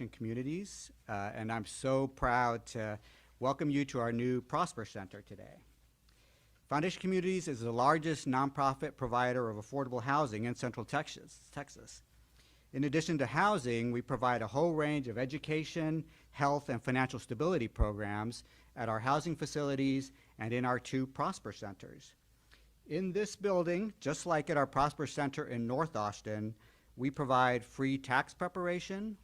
Communities, and I'm so proud to welcome you to our new Prosper Center today. Foundation Communities is the largest nonprofit provider of affordable housing in Central Texas. In addition to housing, we provide a whole range of education, health, and financial stability programs at our housing facilities and in our 2 Prosper Centers. In this building, just like at our Prosper Center in North Austin, we provide free tax preparation,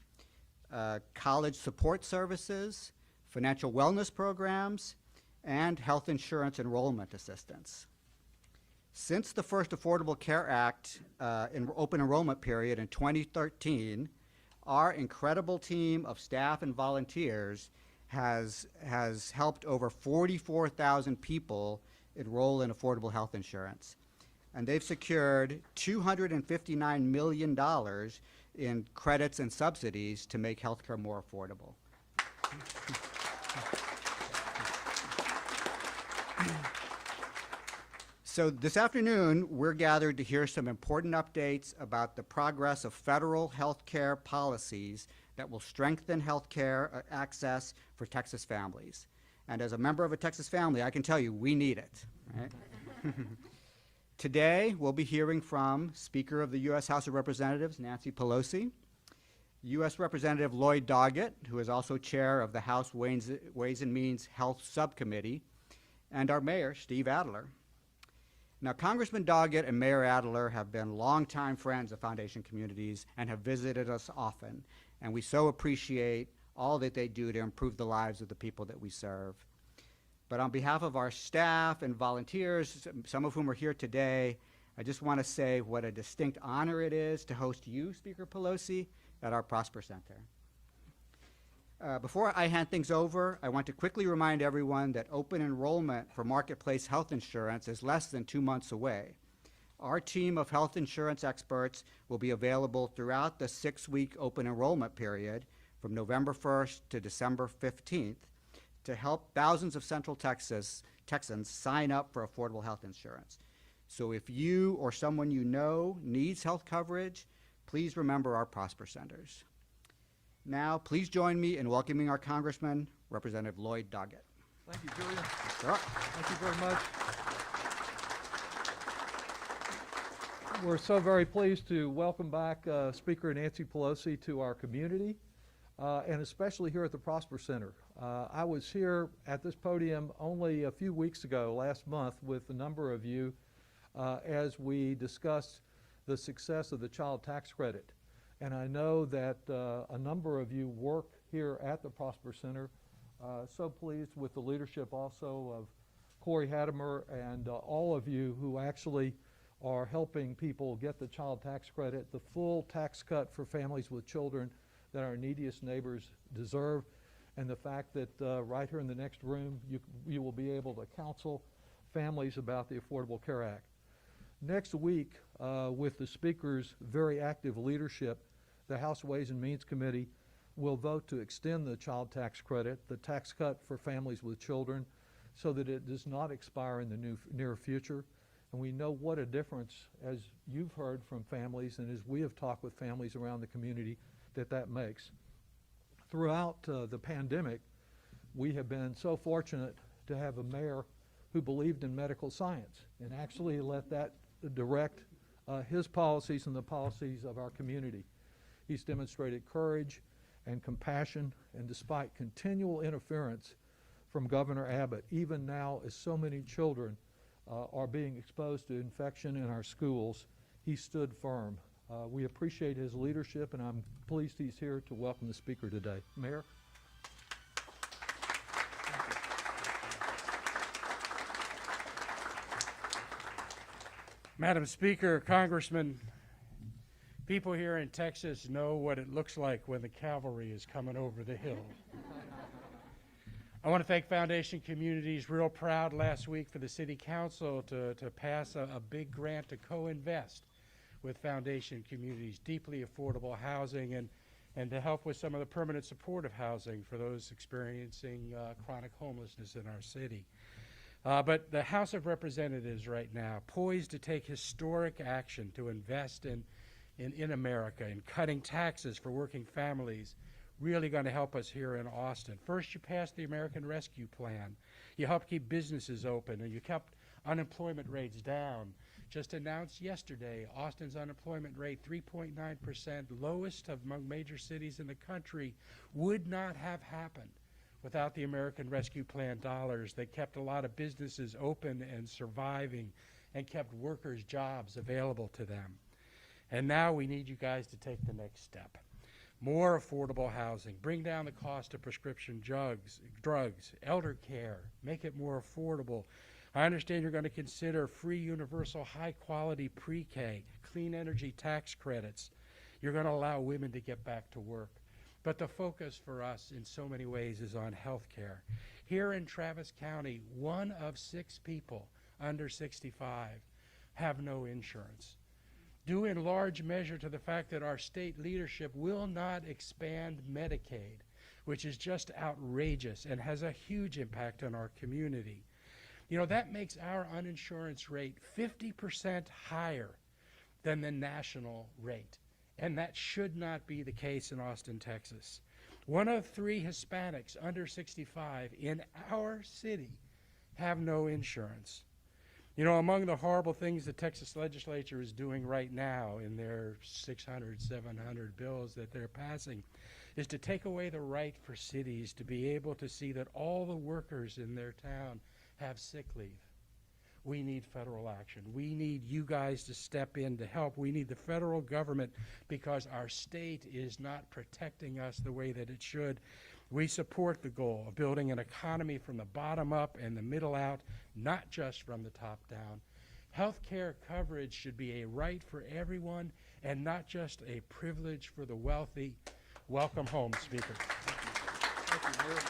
college support services, financial wellness programs, and health insurance enrollment assistance. Since the first Affordable Care Act open enrollment period in 2013, our incredible team of staff and volunteers has helped over 44,000 people enroll in affordable health insurance. And they've secured $259 million in credits and subsidies to make healthcare more affordable. So this afternoon, we're gathered to hear some important updates about the progress of federal healthcare policies that will strengthen healthcare access for Texas families. And as a member of a Texas family, I can tell you, we need it, right? Today, we'll be hearing from Speaker of the U.S. House of Representatives, Nancy Pelosi, U.S. Representative Lloyd Doggett, who is also chair of the House Ways and Means Health Subcommittee, and our mayor, Steve Adler. Now, Congressman Doggett and Mayor Adler have been longtime friends of Foundation Communities and have visited us often, and we so appreciate all that they do to improve the lives of the people that we serve. But on behalf of our staff and volunteers, some of whom are here today, I just want to say what a distinct honor it is to host you, Speaker Pelosi, at our Prosper Center. Before I hand things over, I want to quickly remind everyone that open enrollment for Marketplace Health Insurance is less than 2 months away. Our team of health insurance experts will be available throughout the 6-week open enrollment period from November 1st to December 15th to help thousands of Central Texans sign up for affordable health insurance. So if you or someone you know needs health coverage, please remember our Prosper Centers. Now, please join me in welcoming our Congressman, Representative Lloyd Doggett. Thank you, Julian. Sure. Thank you very much. We're so very pleased to welcome back Speaker Nancy Pelosi to our community, and especially here at the Prosper Center. I was here at this podium only a few weeks ago, last month, with a number of you as we discussed the success of the child tax credit. And I know that a number of you work here at the Prosper Center. So pleased with the leadership also of Corey Hattemer and all of you who actually are helping people get the child tax credit, the full tax cut for families with children that our neediest neighbors deserve, and the fact that right here in the next room you will be able to counsel families about the Affordable Care Act. Next week, with the Speaker's very active leadership, the House Ways and Means Committee will vote to extend the child tax credit, the tax cut for families with children, so that it does not expire in the near future. And we know what a difference, as you've heard from families and as we have talked with families around the community, that makes. Throughout the pandemic, we have been so fortunate to have a mayor who believed in medical science and actually let that direct his policies and the policies of our community. He's demonstrated courage and compassion, and despite continual interference from Governor Abbott, even now as so many children are being exposed to infection in our schools, he stood firm. We appreciate his leadership, and I'm pleased he's here to welcome the Speaker today. Mayor? Madam Speaker, Congressman, people here in Texas know what it looks like when the cavalry is coming over the hill. I want to thank Foundation Communities. Real proud last week for the City Council to pass a big grant to co-invest with Foundation Communities, deeply affordable housing, and to help with some of the permanent supportive housing for those experiencing chronic homelessness in our city. But the House of Representatives right now, poised to take historic action to invest in America, in cutting taxes for working families, really going to help us here in Austin. First, you passed the American Rescue Plan. You helped keep businesses open, and you kept unemployment rates down. Just announced yesterday, Austin's unemployment rate 3.9%, lowest among major cities in the country, would not have happened without the American Rescue Plan dollars that kept a lot of businesses open and surviving and kept workers' jobs available to them. And now we need you guys to take the next step. More affordable housing, bring down the cost of prescription drugs, elder care, make it more affordable. I understand you're going to consider free universal high-quality pre-K, clean energy tax credits. You're going to allow women to get back to work. But the focus for us in so many ways is on health care. Here in Travis County, 1 of 6 people under 65 have no insurance, due in large measure to the fact that our state leadership will not expand Medicaid, which is just outrageous and has a huge impact on our community. You know, that makes our uninsurance rate 50% higher than the national rate. And that should not be the case in Austin, Texas. 1 of 3 Hispanics under 65 in our city have no insurance. You know, among the horrible things the Texas legislature is doing right now in their 600, 700 bills that they're passing is to take away the right for cities to be able to see that all the workers in their town have sick leave. We need federal action. We need you guys to step in to help. We need the federal government because our state is not protecting us the way that it should. We support the goal of building an economy from the bottom up and the middle out, not just from the top down. Health care coverage should be a right for everyone and not just a privilege for the wealthy. Welcome home, Speaker. Thank you, Mayor.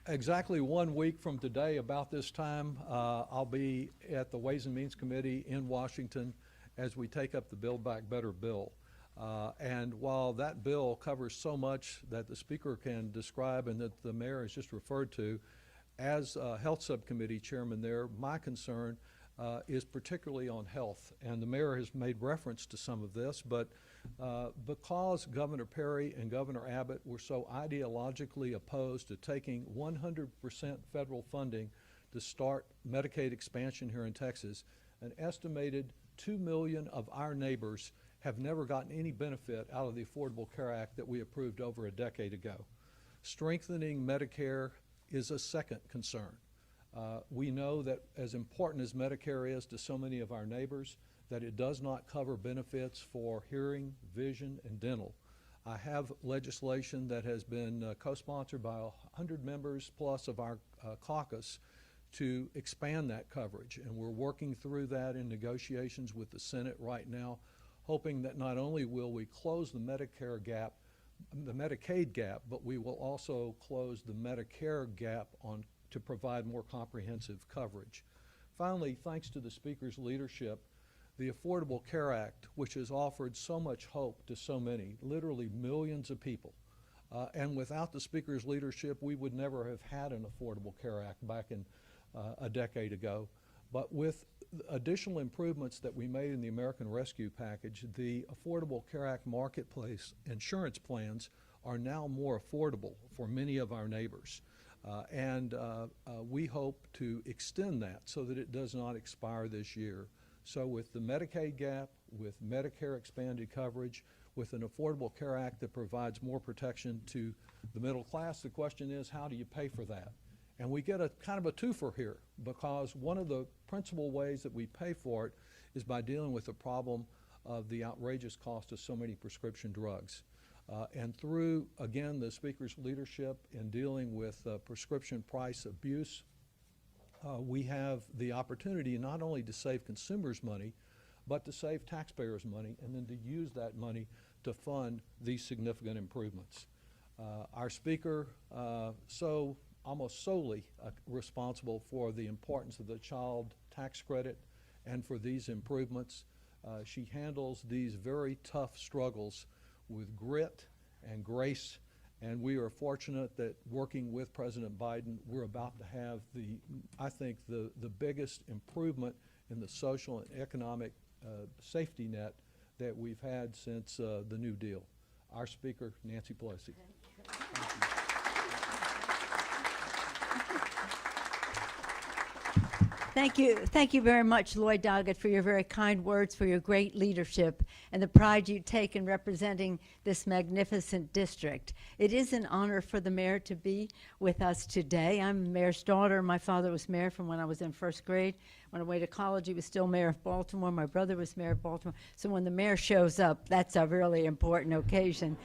Exactly 1 week from today, about this time, I'll be at the Ways and Means Committee in Washington as we take up the Build Back Better bill. And while that bill covers so much that the Speaker can describe and that the Mayor has just referred to, as Health Subcommittee Chairman there, my concern is particularly on health. And the Mayor has made reference to some of this, but because Governor Perry and Governor Abbott were so ideologically opposed to taking 100% federal funding to start Medicaid expansion here in Texas, an estimated 2 million of our neighbors have never gotten any benefit out of the Affordable Care Act that we approved over a decade ago. Strengthening Medicare is a second concern. We know that as important as Medicare is to so many of our neighbors, that it does not cover benefits for hearing, vision, and dental. I have legislation that has been co-sponsored by 100 members plus of our caucus to expand that coverage, and we're working through that in negotiations with the Senate right now, hoping that not only will we close the Medicare gap, the Medicaid gap, but we will also close the Medicare gap to provide more comprehensive coverage. Finally, thanks to the Speaker's leadership, the Affordable Care Act, which has offered so much hope to so many, literally millions of people, and without the Speaker's leadership, we would never have had an Affordable Care Act back in a decade ago. But with additional improvements that we made in the American Rescue Package, the Affordable Care Act marketplace insurance plans are now more affordable for many of our neighbors. And we hope to extend that so that it does not expire this year. So with the Medicaid gap, with Medicare expanded coverage, with an Affordable Care Act that provides more protection to the middle class, the question is, how do you pay for that? And we get a kind of a twofer here, because one of the principal ways that we pay for it is by dealing with the problem of the outrageous cost of so many prescription drugs. And through, again, the Speaker's leadership in dealing with prescription price abuse, we have the opportunity not only to save consumers money, but to save taxpayers money, and then to use that money to fund these significant improvements. Our Speaker, so almost solely responsible for the importance of the child tax credit and for these improvements. She handles these very tough struggles with grit and grace, and we are fortunate that working with President Biden, we're about to have I think the biggest improvement in the social and economic safety net that we've had since the New Deal. Our speaker, Nancy Pelosi. Thank you. Thank you very much, Lloyd Doggett, for your very kind words, for your great leadership, and the pride you take in representing this magnificent district. It is an honor for the mayor to be with us today. I'm the mayor's daughter. My father was mayor from when I was in first grade. When I went to college, he was still mayor of Baltimore. My brother was mayor of Baltimore. So when the mayor shows up, that's a really important occasion.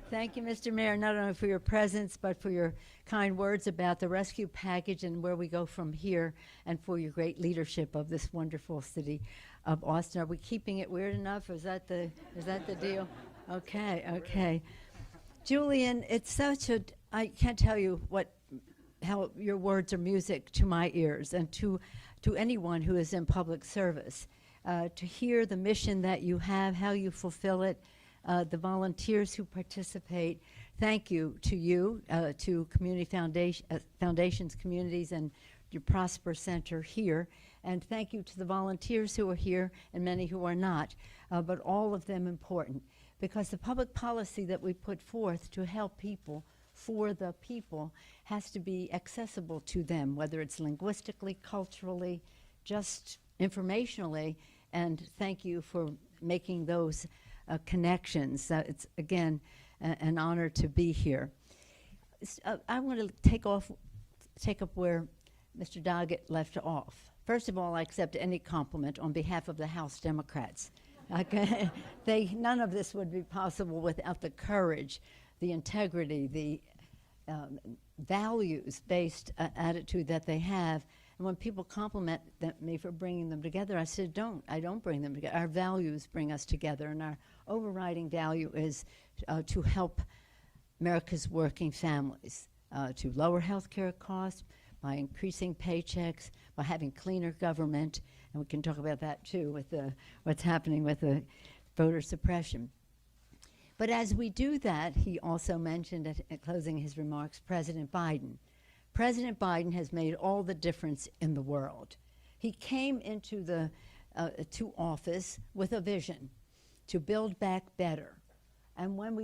Thank you, Mr. Mayor, not only for your presence, but for your kind words about the rescue package and where we go from here, and for your great leadership of this wonderful city of Austin. Are we keeping it weird enough? Is that the deal? Okay, okay. Julian, it's such a, I can't tell you how your words are music to my ears and to anyone who is in public service. To hear the mission that you have, how you fulfill it, the volunteers who participate. Thank you, to community foundations, communities, and your Prosper Center here. And thank you to the volunteers who are here and many who are not, but all of them important, because the public policy that we put forth to help people for the people has to be accessible to them, whether it's linguistically, culturally, just informationally. And thank you for making those connections. It's, again, an honor to be here. I want to take up where Mr. Doggett left off. First of all, I accept any compliment on behalf of the House Democrats. Okay? None of this would be possible without the courage, the integrity, the values-based attitude that they have. And when people compliment me for bringing them together, I said, I don't bring them together. Our values bring us together, and our overriding value is to help America's working families, to lower health care costs by increasing paychecks, by having cleaner government, and we can talk about that too with what's happening with the voter suppression. But as we do that, he also mentioned at closing his remarks, President Biden. President Biden has made all the difference in the world. He came into to office with a vision to build back better. And when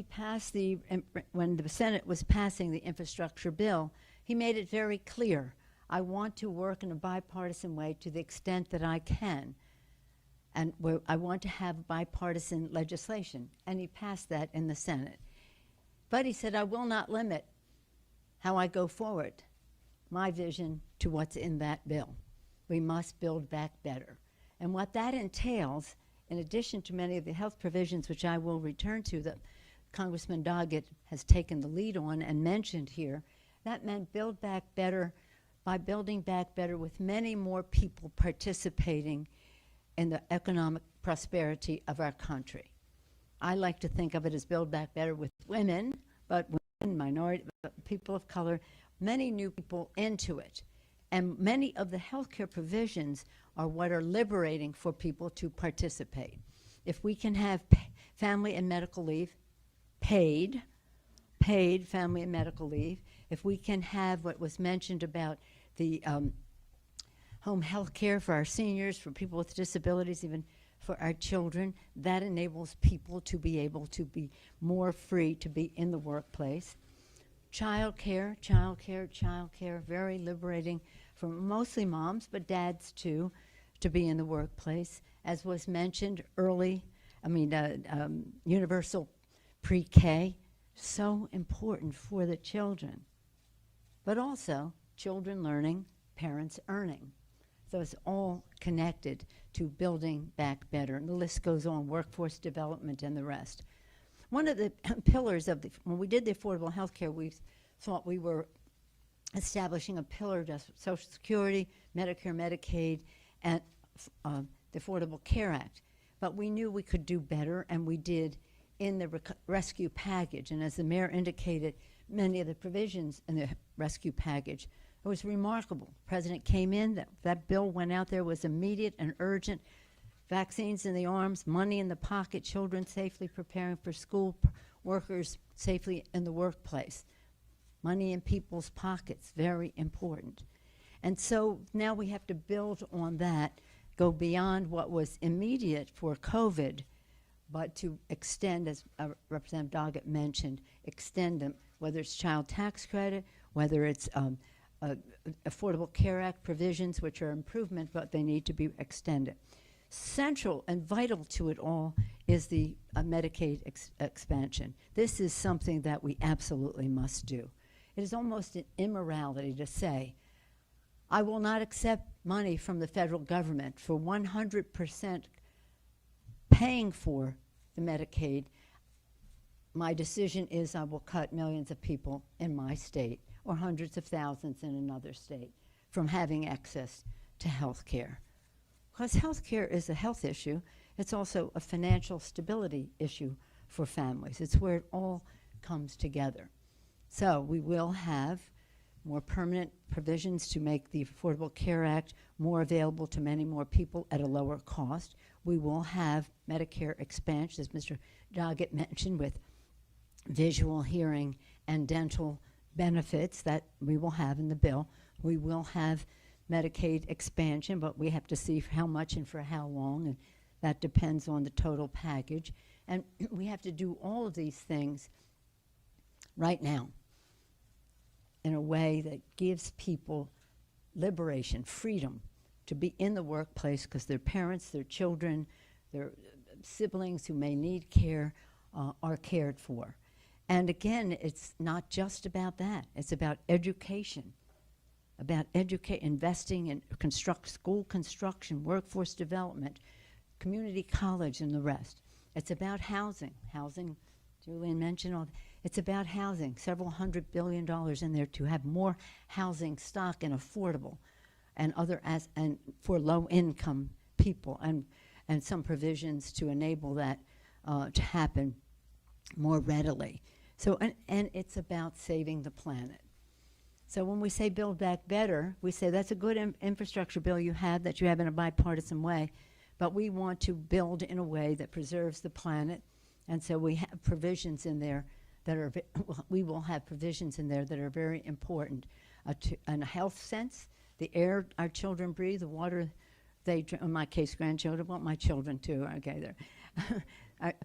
when the Senate was passing the infrastructure bill, he made it very clear, I want to work in a bipartisan way to the extent that I can. And I want to have bipartisan legislation. And he passed that in the Senate. But he said, I will not limit how I go forward, my vision, to what's in that bill. We must build back better. And what that entails, in addition to many of the health provisions, which I will return to, that Congressman Doggett has taken the lead on and mentioned here, that meant build back better by building back better with many more people participating in the economic prosperity of our country. I like to think of it as build back better with women, but women, minority, people of color, many new people into it. And many of the healthcare provisions are what are liberating for people to participate. If we can have family and medical leave, paid family and medical leave, if we can have what was mentioned about the home health care for our seniors, for people with disabilities, even for our children, that enables people to be able to be more free to be in the workplace. Childcare, very liberating for mostly moms, but dads too, to be in the workplace. As was mentioned, universal pre-K, so important for the children. But also, children learning, parents earning. So it's all connected to building back better. And the list goes on, workforce development and the rest. One of the pillars of when we did the affordable health care, we thought we were establishing a pillar to Social Security, Medicare, Medicaid, and the Affordable Care Act. But we knew we could do better, and we did in the rescue package. And as the mayor indicated, many of the provisions in the rescue package, it was remarkable. The president came in, that bill went out there, was immediate and urgent. Vaccines in the arms, money in the pocket, children safely preparing for school, workers safely in the workplace. Money in people's pockets, very important. And so now we have to build on that, go beyond what was immediate for COVID, but to extend, as Representative Doggett mentioned, extend them, whether it's child tax credit, whether it's Affordable Care Act provisions, which are improvement, but they need to be extended. Central and vital to it all is the Medicaid expansion. This is something that we absolutely must do. It is almost an immorality to say, I will not accept money from the federal government for 100% paying for the Medicaid. My decision is I will cut millions of people in my state or hundreds of thousands in another state from having access to health care. Because health care is a health issue, it's also a financial stability issue for families. It's where it all comes together. So we will have more permanent provisions to make the Affordable Care Act more available to many more people at a lower cost. We will have Medicare expansion, as Mr. Doggett mentioned, with visual, hearing, and dental benefits that we will have in the bill. We will have Medicaid expansion, but we have to see how much and for how long, and that depends on the total package. And we have to do all of these things right now in a way that gives people liberation, freedom to be in the workplace because their parents, their children, their siblings who may need care are cared for. And again, it's not just about that. It's about education, investing in school construction, workforce development, community college, and the rest. It's about housing. Housing, Julian mentioned all. It's about housing, several $100 billion in there to have more housing stock and affordable, and and for low-income people, and some provisions to enable that to happen more readily. So, and it's about saving the planet. So when we say Build Back Better, we say that's a good infrastructure bill you have in a bipartisan way, but we want to build in a way that preserves the planet, and so we have provisions in there that are, we will have provisions in there that are very important in a health sense, the air our children breathe, the water they drink, in my case grandchildren, want my children too, okay, there.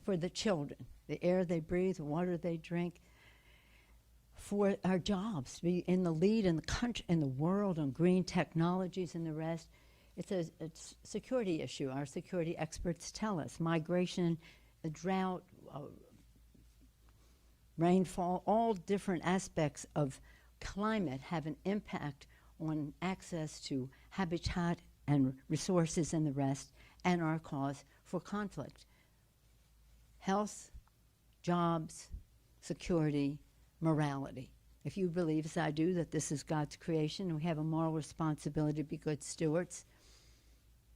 For the children, the air they breathe, the water they drink, for our jobs, to be in the lead in the country, in the world on green technologies and the rest. It's a security issue. Our security experts tell us migration, drought, rainfall, all different aspects of climate have an impact on access to habitat and resources and the rest, and are a cause for conflict. Health, jobs, security, morality. If you believe, as I do, that this is God's creation and we have a moral responsibility to be good stewards,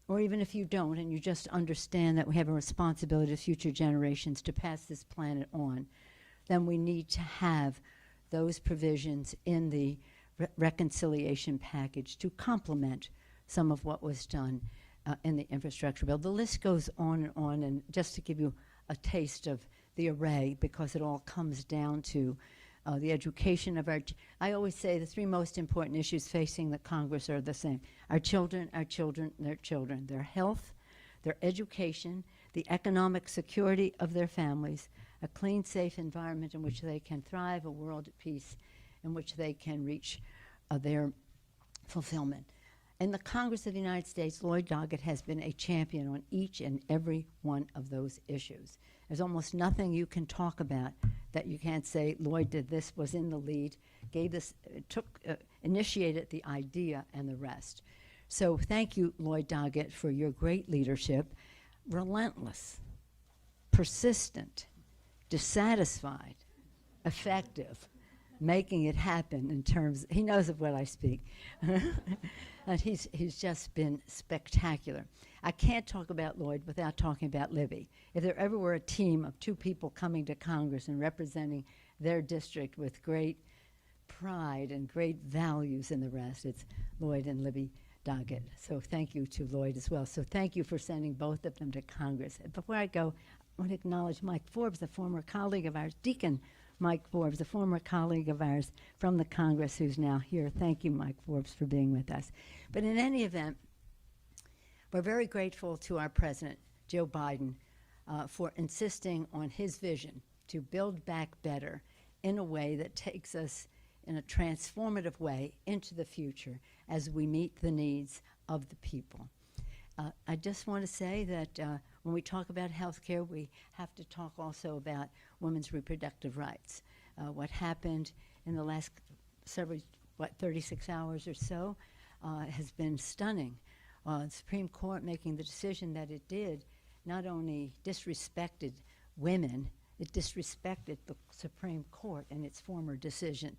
or even if you don't and you just understand that we have a responsibility to future generations to pass this planet on, then we need to have those provisions in the reconciliation package to complement some of what was done in the infrastructure bill. The list goes on, and just to give you a taste of the array, because it all comes down to the education of I always say the three most important issues facing the Congress are the same. Our children, their children. Their health, their education, the economic security of their families, a clean, safe environment in which they can thrive, a world at peace in which they can reach their fulfillment. In the Congress of the United States, Lloyd Doggett has been a champion on each and every one of those issues. There's almost nothing you can talk about that you can't say Lloyd did this, was in the lead, gave this, initiated the idea and the rest. So thank you, Lloyd Doggett, for your great leadership. Relentless, persistent, dissatisfied, effective, making it happen in terms, he knows of what I speak. And he's just been spectacular. I can't talk about Lloyd without talking about Libby. If there ever were a team of two people coming to Congress and representing their district with great pride and great values and the rest, it's Lloyd and Libby Doggett. So thank you to Lloyd as well. So thank you for sending both of them to Congress. Before I go, I want to acknowledge Mike Forbes, a former colleague of ours, Deacon Mike Forbes, a former colleague of ours from the Congress who's now here. Thank you, Mike Forbes, for being with us. But in any event, we're very grateful to our President, Joe Biden, for insisting on his vision to build back better in a way that takes us in a transformative way into the future as we meet the needs of the people. I just want to say that when we talk about health care, we have to talk also about women's reproductive rights. What happened in the last 36 hours or so has been stunning. The Supreme Court making the decision that it did not only disrespected women, it disrespected the Supreme Court and its former decision,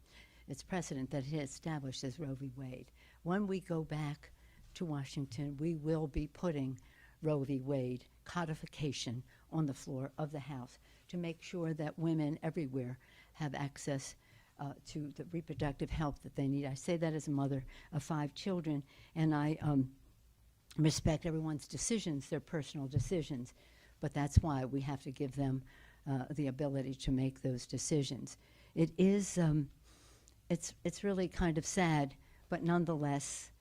its precedent that it had established as Roe v. Wade. When we go back to Washington, we will be putting Roe v. Wade codification on the floor of the House to make sure that women everywhere have access to the reproductive health that they need. I say that as a mother of 5 children, and I respect everyone's decisions, their personal decisions, but that's why we have to give them the ability to make those decisions. It is, it's really kind of sad, but nonetheless,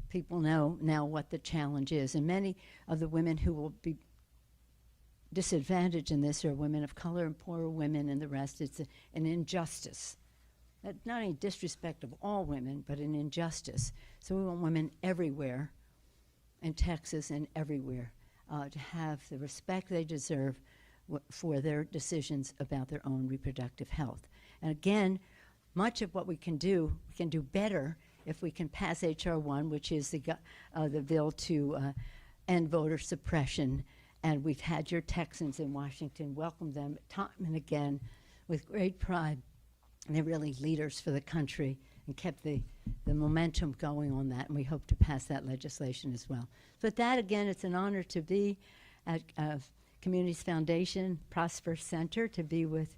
people know now what the challenge is, and many of the women who will be disadvantaged in this are women of color and poorer women and the rest. It's an injustice. Not only disrespect of all women, but an injustice. So we want women everywhere in Texas and everywhere to have the respect they deserve for their decisions about their own reproductive health. And again, much of what we can do better if we can pass H.R. 1, which is the bill to end voter suppression. And we've had your Texans in Washington welcome them time and again with great pride. And they're really leaders for the country and kept the momentum going on that. And we hope to pass that legislation as well. But that, again, it's an honor to be at Communities Foundation Prosper Center, to be with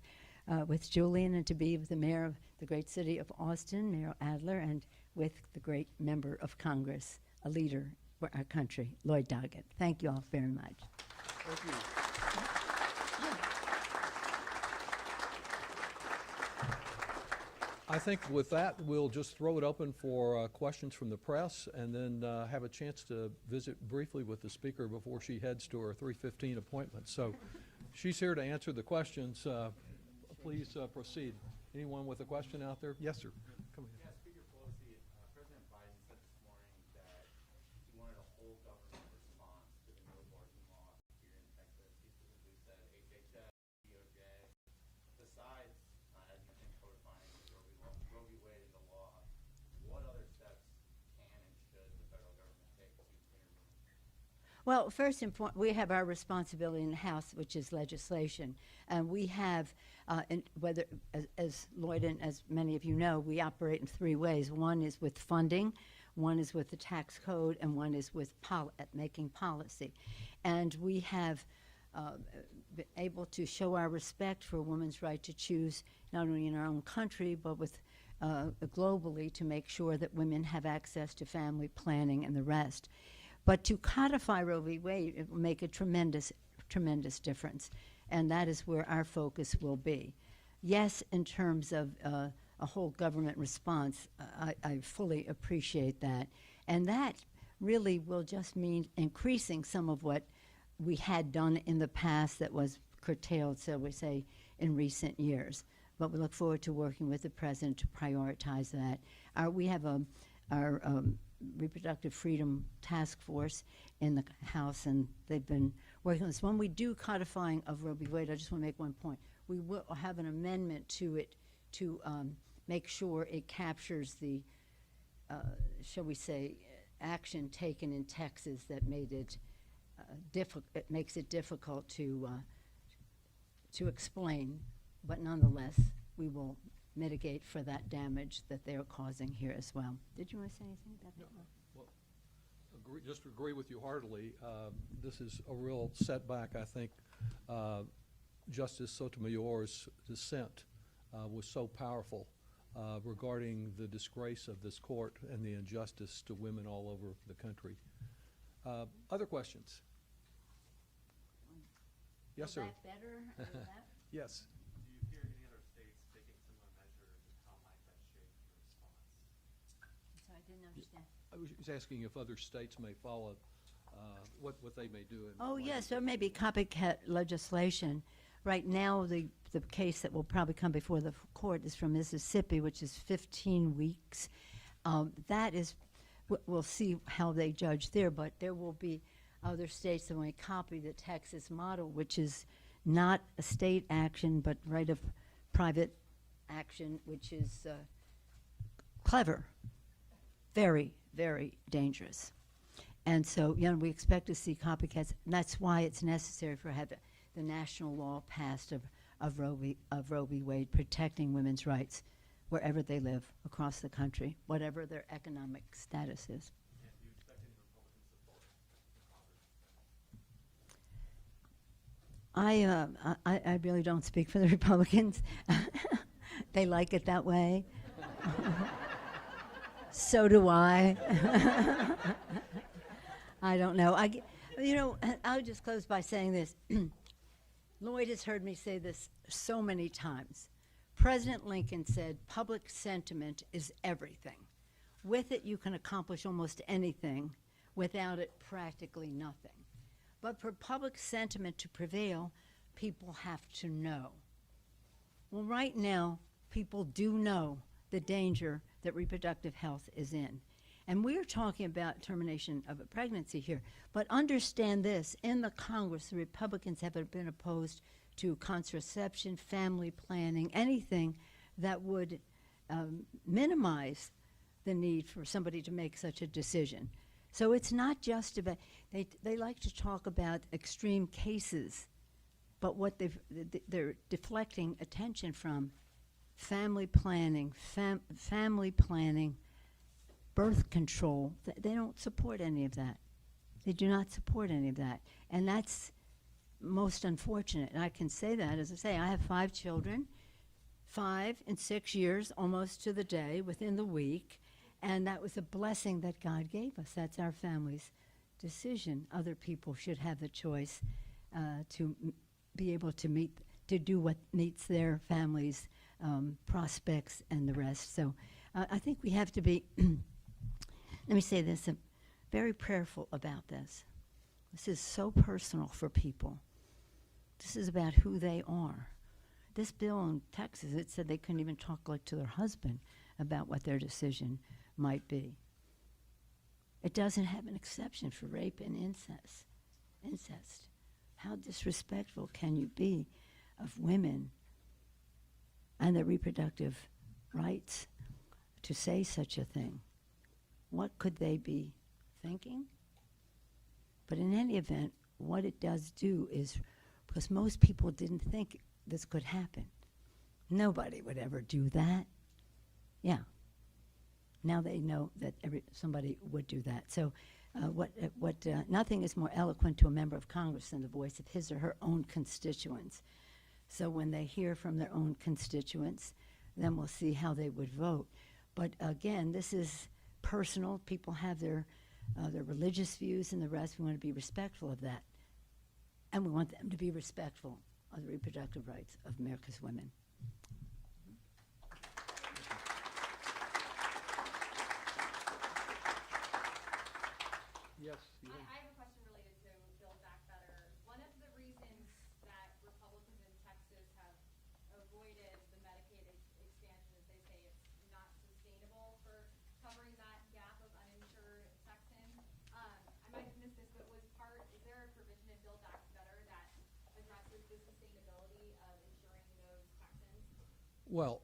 Julian and to be with the mayor of the great city of Austin, Mayor Adler, and with the great member of Congress, a leader for our country, Lloyd Doggett. Thank you all very much. Thank you. I think with that, we'll just throw it open for questions from the press and then have a chance to visit briefly with the speaker before she heads to her 3:15 appointment. So she's here to answer the questions. Please proceed. Anyone with a question out there? Yes, sir. Come ahead. Yeah, Speaker Pelosi, President Biden said this morning that he wanted a whole government response to the no abortion law here in Texas. He specifically said HHS, DOJ. Besides, as you think, codifying Roe v. Wade into law, what other steps can and should the federal government take to intervene? Well, first and foremost, we have our responsibility in the House, which is legislation. And we have, as Lloyd and as many of you know, we operate in 3 ways. One is with funding, one is with the tax code, and one is with making policy. And we have been able to show our respect for a woman's right to choose, not only in our own country, but with globally, to make sure that women have access to family planning and the rest. But to codify Roe v. Wade, it will make a tremendous difference. And that is where our focus will be. Yes, in terms of a whole government response, I fully appreciate that. And that really will just mean increasing some of what we had done in the past that was curtailed, so we say, in recent years. But we look forward to working with the President to prioritize that. We have our Reproductive Freedom Task Force in the House, and they've been working on this. When we do codifying of Roe v. Wade, I just want to make one point. We will have an amendment to it to make sure it captures the, shall we say, action taken in Texas that made it it makes it difficult to explain, but nonetheless, we will mitigate for that damage that they're causing here as well. Did you want to say anything about that? Well, just agree with you heartily. This is a real setback, I think. Justice Sotomayor's dissent was so powerful regarding the disgrace of this court and the injustice to women all over the country. Other questions? Yes, sir. Is that better? Is that? Yes. Do you hear any other states taking similar measures, and how might that shape your response? So I didn't understand. I was asking if other states may follow what they may do. in Oh, light yes, of there this. may be copycat legislation. Right now, the case that will probably come before the court is from Mississippi, which is 15 weeks. That is, we'll see how they judge there, but there will be other states that may copy the Texas model, which is not a state action, but right of private action, which is clever, very, very dangerous. And so, you know, we expect to see copycats. And that's why it's necessary for have the national law passed of Roe v. Wade, protecting women's rights wherever they live across the country, whatever their economic status is. And do you expect any Republican support in Congress? I really don't speak for the Republicans. They like it that way. So do I. I don't know. You know, I'll just close by saying this. Lloyd has heard me say this so many times. President Lincoln said, public sentiment is everything. With it, you can accomplish almost anything. Without it, practically nothing. But for public sentiment to prevail, people have to know. Well, right now, people do know the danger that reproductive health is in. And we're talking about termination of a pregnancy here. But understand this, in the Congress, the Republicans have been opposed to contraception, family planning, anything that would minimize the need for somebody to make such a decision. So it's not just about, they like to talk about extreme cases, but what they're deflecting attention from family planning, birth control. They don't support any of that. They do not support any of that. And that's most unfortunate. And I can say that, as I say, I have 5 children, 5 in 6 years, almost to the day, within the week. And that was a blessing that God gave us. That's our family's decision. Other people should have the choice to be able to do what meets their family's prospects and the rest. So I think we have to be, let me say this, very prayerful about this. This is so personal for people. This is about who they are. This bill in Texas, it said they couldn't even talk like to their husband about what their decision might be. It doesn't have an exception for rape and incest. How disrespectful can you be of women and their reproductive rights to say such a thing? What could they be thinking? But in any event, what it does do is, because most people didn't think this could happen. Nobody would ever do that. Yeah. Now they know that somebody would do that. So nothing is more eloquent to a member of Congress than the voice of his or her own constituents. So when they hear from their own constituents, then we'll see how they would vote. But again, this is personal. People have their religious views and the rest. We want to be respectful of that. And we want them to be respectful of the reproductive rights of America's women. Yes. I have a question related to Build Back Better. One of the reasons that Republicans in Texas have avoided the Medicaid expansion is they say it's not sustainable for covering that gap of uninsured Texans. I might have missed this, but is there a provision in Build Back Better that addresses the sustainability of insuring those Texans? Well,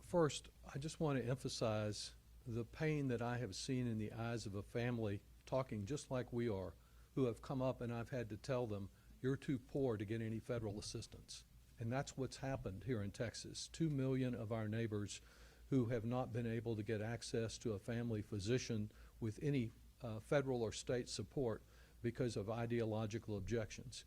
first, I just want to emphasize the pain that I have seen in the eyes of a family talking just like we are, who have come up and I've had to tell them, you're too poor to get any federal assistance. And that's what's happened here in Texas. 2 million of our neighbors who have not been able to get access to a family physician with any federal or state support because of ideological objections.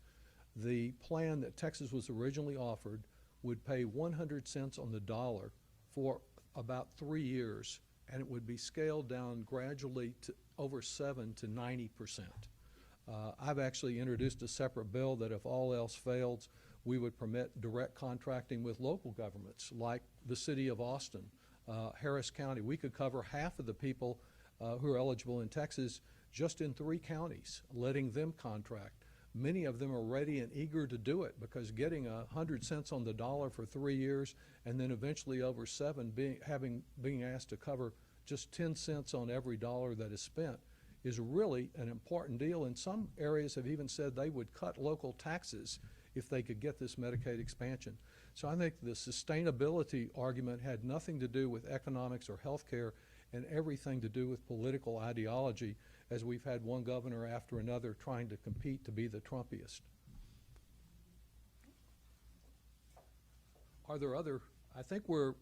The plan that Texas was originally offered would pay 100 cents on the dollar for about 3 years, and it would be scaled down gradually to over 7 to 90%. I've actually introduced a separate bill that if all else fails, we would permit direct contracting with local governments like the city of Austin, Harris County. We could cover half of the people who are eligible in Texas just in 3 counties, letting them contract. Many of them are ready and eager to do it because getting 100 cents on the dollar for 3 years and then eventually over 7 being asked to cover just 10 cents on every dollar that is spent is really an important deal. And some areas have even said they would cut local taxes if they could get this Medicaid expansion. So I think the sustainability argument had nothing to do with economics or health care and everything to do with political ideology, as we've had one governor after another trying to compete to be the Trumpiest. Are there other, I think we're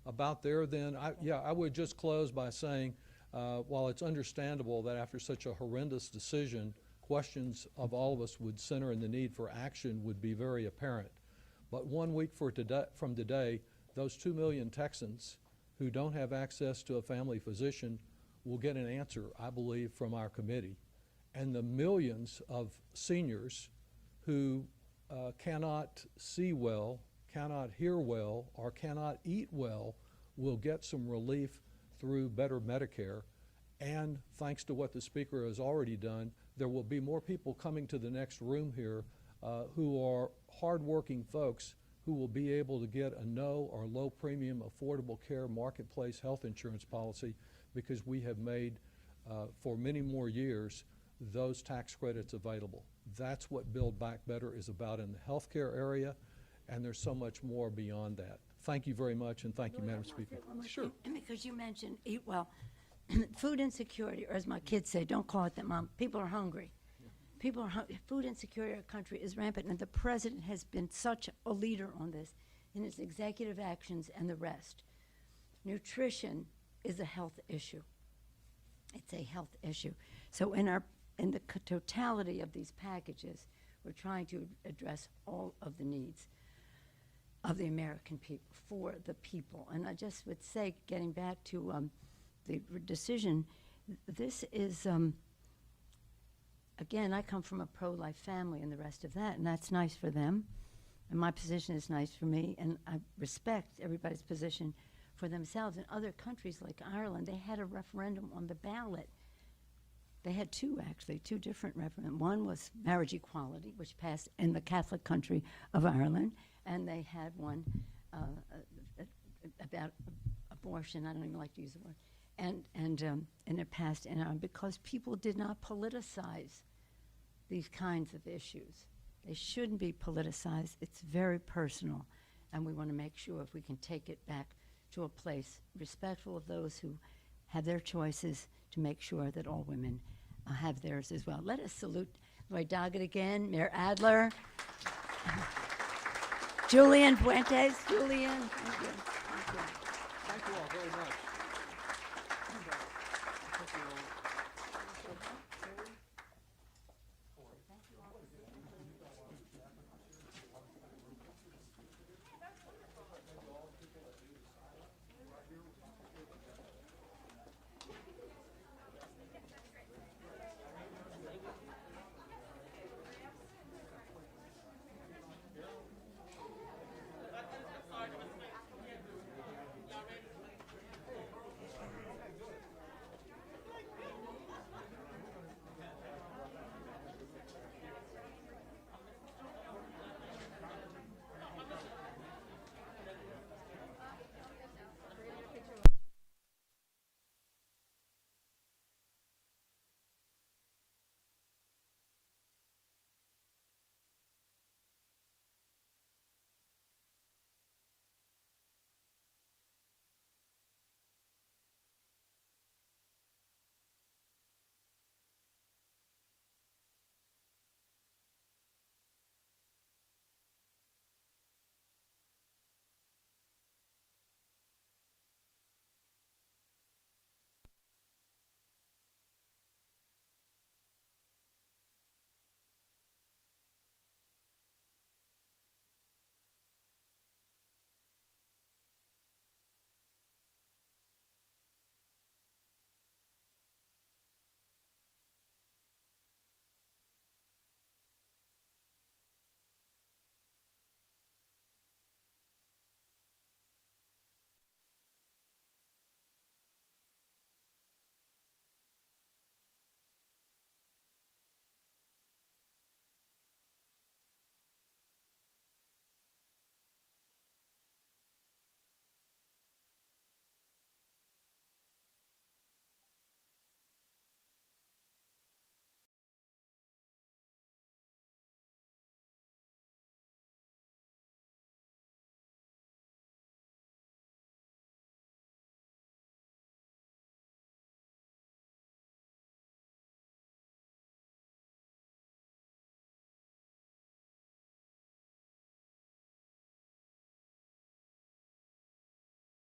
about there then. I would just close by saying, while it's understandable that after such a horrendous decision, questions of all of us would center in the need for action would be very apparent. But 1 week from today, those 2 million Texans who don't have access to a family physician will get an answer, I believe, from our committee. And the millions of seniors who cannot see well, cannot hear well, or cannot eat well will get some relief through better Medicare. And thanks to what the Speaker has already done, there will be more people coming to the next room here who are hardworking folks who will be able to get a no or low premium affordable care marketplace health insurance policy, because we have made for many more years those tax credits available. That's what Build Back Better is about in the healthcare area, and there's so much more beyond that. Thank you very much, and thank you, Madam Speaker. Sure. And because you mentioned eat well, food insecurity, or as my kids say, don't call it that, Mom, people are hungry. People are food insecurity in our country is rampant, and the president has been such a leader on this in his executive actions and the rest. Nutrition is a health issue. It's a health issue. So in the totality of these packages, we're trying to address all of the needs of the American people, for the people. And I just would say, getting back to the decision, this is, again, I come from a pro-life family and the rest of that, and that's nice for them. And my position is nice for me, and I respect everybody's position for themselves. In other countries like Ireland, they had a referendum on the ballot. They had 2, actually, 2 different referendums. One was marriage equality, which passed in the Catholic country of Ireland, and they had one about abortion. I don't even like to use the word. And it passed in Ireland because people did not politicize these kinds of issues. They shouldn't be politicized. It's very personal, and we want to make sure if we can take it back to a place respectful of those who have their choices, to make sure that all women have theirs as well. Let us salute Lloyd Doggett again, Mayor Adler, Julian Fuentes. Julian, thank you. Thank you. Thank you all very much.